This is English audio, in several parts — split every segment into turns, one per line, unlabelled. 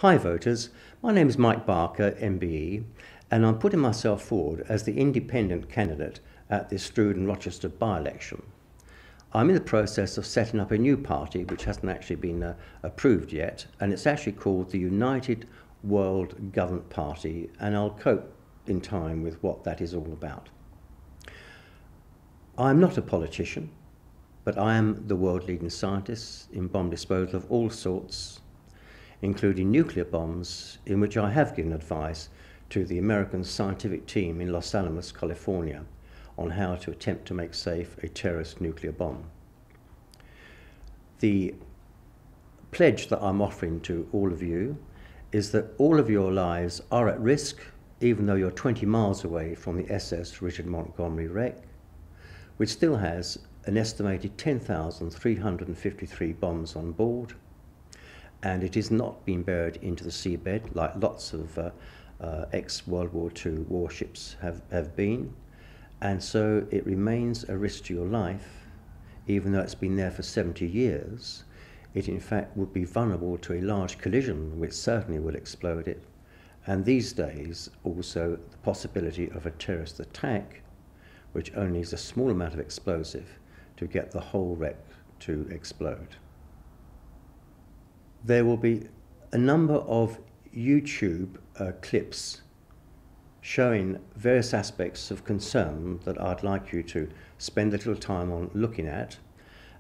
Hi voters, my name is Mike Barker, MBE, and I'm putting myself forward as the independent candidate at the Stood and Rochester by-election. I'm in the process of setting up a new party which hasn't actually been approved yet, and it's actually called the United World Government Party, and I'll cope in time with what that is all about. I'm not a politician, but I am the world-leading scientist in bomb disposal of all sorts, including nuclear bombs, in which I have given advice to the American scientific team in Los Alamos, California, on how to attempt to make safe a terrorist nuclear bomb. The pledge that I'm offering to all of you is that all of your lives are at risk, even though you're 20 miles away from the SS Richard Montgomery wreck, which still has an estimated 10,353 bombs on board, and it is not being buried into the seabed like lots of ex-World War II warships have been, and so it remains a risk to your life. Even though it's been there for 70 years, it in fact would be vulnerable to a large collision which certainly would explode it, and these days also the possibility of a terrorist attack which only needs a small amount of explosive to get the whole wreck to explode. There will be a number of YouTube clips showing various aspects of concern that I'd like you to spend a little time on looking at,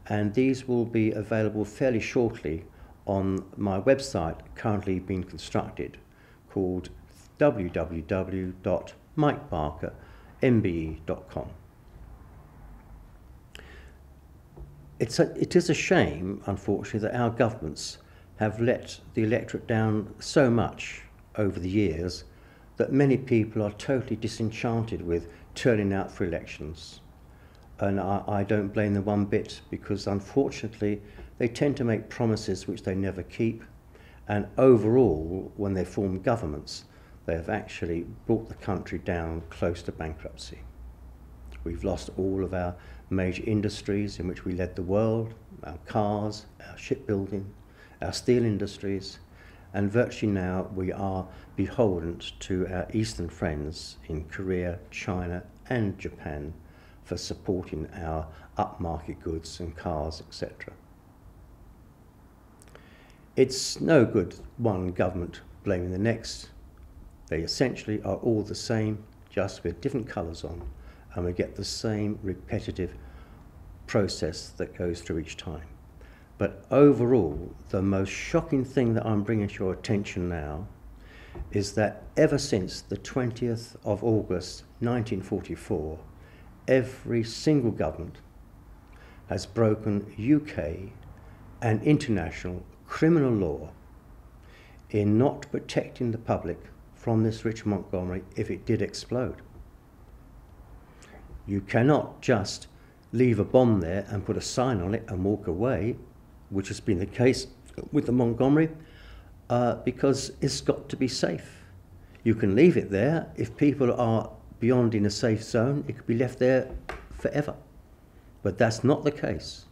and these will be available fairly shortly on my website currently being constructed called www.mikebarkermbe.com. It is a shame, unfortunately, that our governments have let the electorate down so much over the years that many people are totally disenchanted with turning out for elections. And I don't blame them one bit, because unfortunately they tend to make promises which they never keep, and overall, when they form governments, they have actually brought the country down close to bankruptcy. We've lost all of our major industries in which we led the world, our cars, our shipbuilding, our steel industries, and virtually now we are beholden to our eastern friends in Korea, China and Japan for supporting our upmarket goods and cars, etc. It's no good one government blaming the next. They essentially are all the same, just with different colours on, and we get the same repetitive process that goes through each time. But overall, the most shocking thing that I'm bringing to your attention now is that ever since the 20th of August 1944, every single government has broken UK and international criminal law in not protecting the public from this Richard Montgomery if it did explode. You cannot just leave a bomb there and put a sign on it and walk away, which has been the case with the Montgomery, because it's got to be safe. You can leave it there. If people are beyond in a safe zone, it could be left there forever. But that's not the case.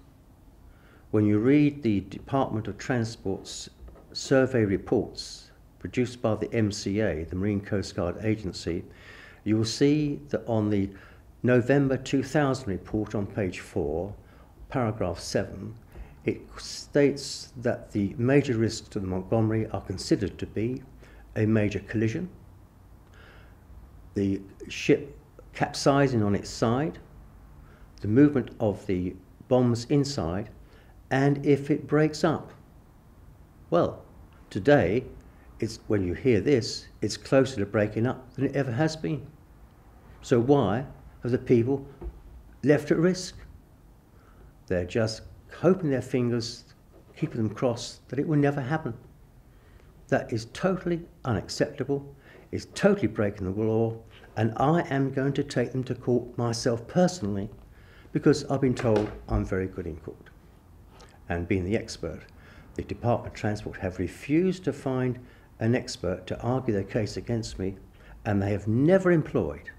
When you read the Department of Transport's survey reports produced by the MCA, the Marine Coast Guard Agency, you will see that on the November 2000 report on page 4, paragraph 7, it states that the major risks to the Montgomery are considered to be a major collision, the ship capsizing on its side, the movement of the bombs inside, and if it breaks up. Well, today, when you hear this, it's closer to breaking up than it ever has been. So why are the people left at risk? They're just hoping their fingers, keeping them crossed, that it will never happen. That is totally unacceptable, it's totally breaking the law, and I am going to take them to court myself personally, because I've been told I'm very good in court. And being the expert, the Department of Transport have refused to find an expert to argue their case against me, and they have never employed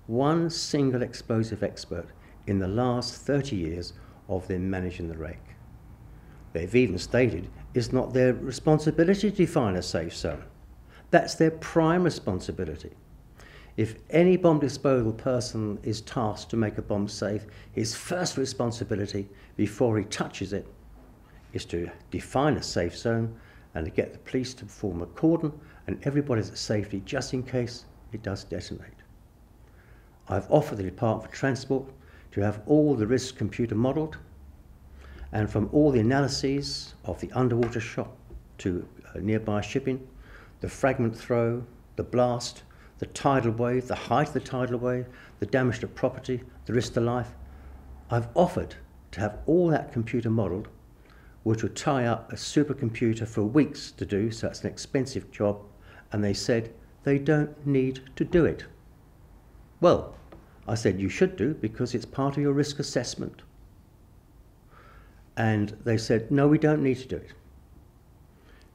one single explosive expert in the last 30 years of them managing the wreck. They've even stated it's not their responsibility to define a safe zone. That's their prime responsibility. If any bomb disposal person is tasked to make a bomb safe, his first responsibility before he touches it is to define a safe zone and to get the police to form a cordon and everybody's at safety just in case it does detonate. I've offered the Department for Transport to have all the risks computer modelled, and from all the analyses of the underwater shock to nearby shipping, the fragment throw, the blast, the tidal wave, the height of the tidal wave, the damage to property, the risk to life, I've offered to have all that computer modelled, which would tie up a supercomputer for weeks to do, so it's an expensive job, and they said they don't need to do it. Well, I said you should do because it's part of your risk assessment. And they said, no, we don't need to do it.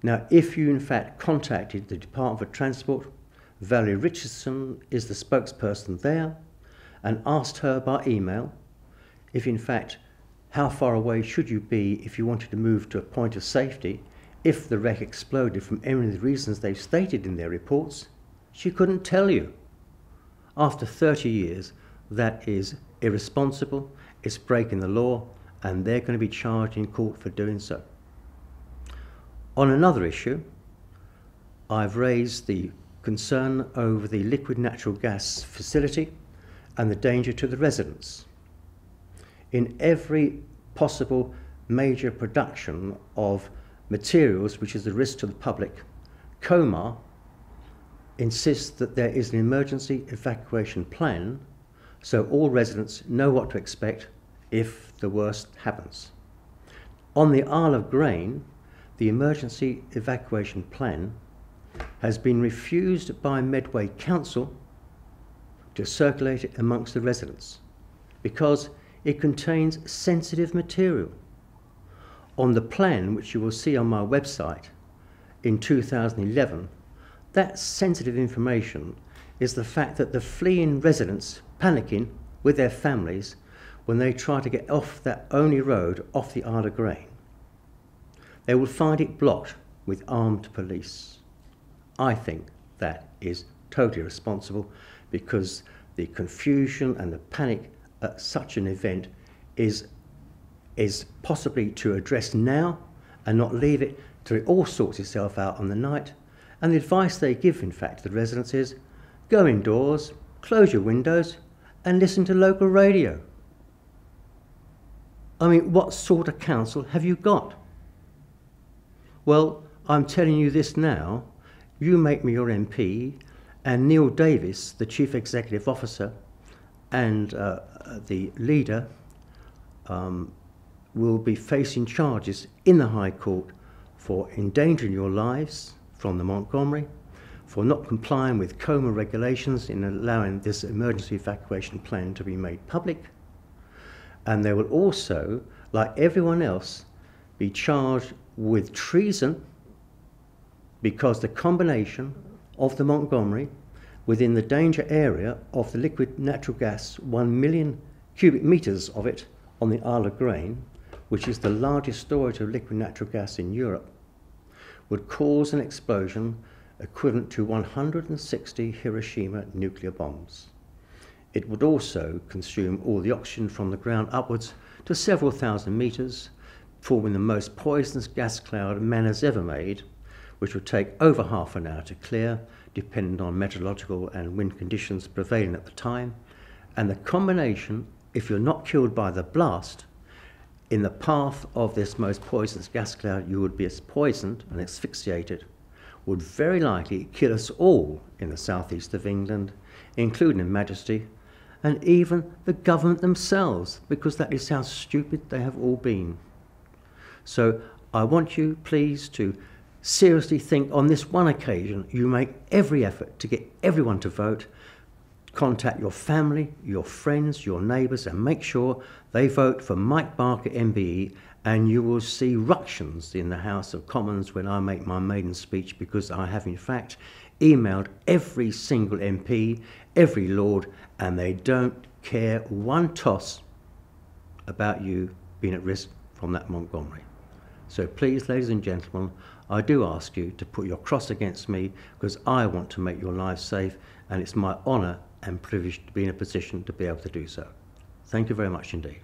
Now, if you in fact contacted the Department for Transport, Valerie Richardson is the spokesperson there, and asked her by email if in fact how far away should you be if you wanted to move to a point of safety if the wreck exploded from any of the reasons they've stated in their reports, she couldn't tell you. After 30 years, that is irresponsible, it's breaking the law, and they're going to be charged in court for doing so. On another issue, I've raised the concern over the liquid natural gas facility and the danger to the residents. In every possible major production of materials which is a risk to the public, COMAR insists that there is an emergency evacuation plan so all residents know what to expect if the worst happens. On the Isle of Grain, the emergency evacuation plan has been refused by Medway Council to circulate it amongst the residents because it contains sensitive material. On the plan, which you will see on my website in 2011, that sensitive information is the fact that the fleeing residents panicking with their families when they try to get off that only road off the Isle of Grain. They will find it blocked with armed police. I think that is totally responsible because the confusion and the panic at such an event is possibly to address now and not leave it till it all sorts itself out on the night. And the advice they give, in fact, to the residents is go indoors, close your windows and listen to local radio. I mean, what sort of council have you got? Well, I'm telling you this now. You make me your MP, and Neil Davis, the Chief Executive Officer, and the leader will be facing charges in the High Court for endangering your lives from the Montgomery, for not complying with COMA regulations in allowing this emergency evacuation plan to be made public. And they will also, like everyone else, be charged with treason because the combination of the Montgomery within the danger area of the liquid natural gas, 1 million cubic metres of it on the Isle of Grain, which is the largest storage of liquid natural gas in Europe, would cause an explosion equivalent to 160 Hiroshima nuclear bombs. It would also consume all the oxygen from the ground upwards to several thousand metres, forming the most poisonous gas cloud man has ever made, which would take over half an hour to clear, depending on meteorological and wind conditions prevailing at the time. And the combination, if you're not killed by the blast, in the path of this most poisonous gas cloud, you would be poisoned and asphyxiated, would very likely kill us all in the southeast of England, including Her Majesty, and even the government themselves, because that is how stupid they have all been. So I want you, please, to seriously think on this one occasion, you make every effort to get everyone to vote. Contact your family, your friends, your neighbours, and make sure they vote for Mike Barker MBE, and you will see ructions in the House of Commons when I make my maiden speech, because I have in fact emailed every single MP, every Lord, and they don't care one toss about you being at risk from that Montgomery. So please, ladies and gentlemen, I do ask you to put your cross against me, because I want to make your lives safe, and it's my honour and privilege to be in a position to be able to do so. Thank you very much indeed.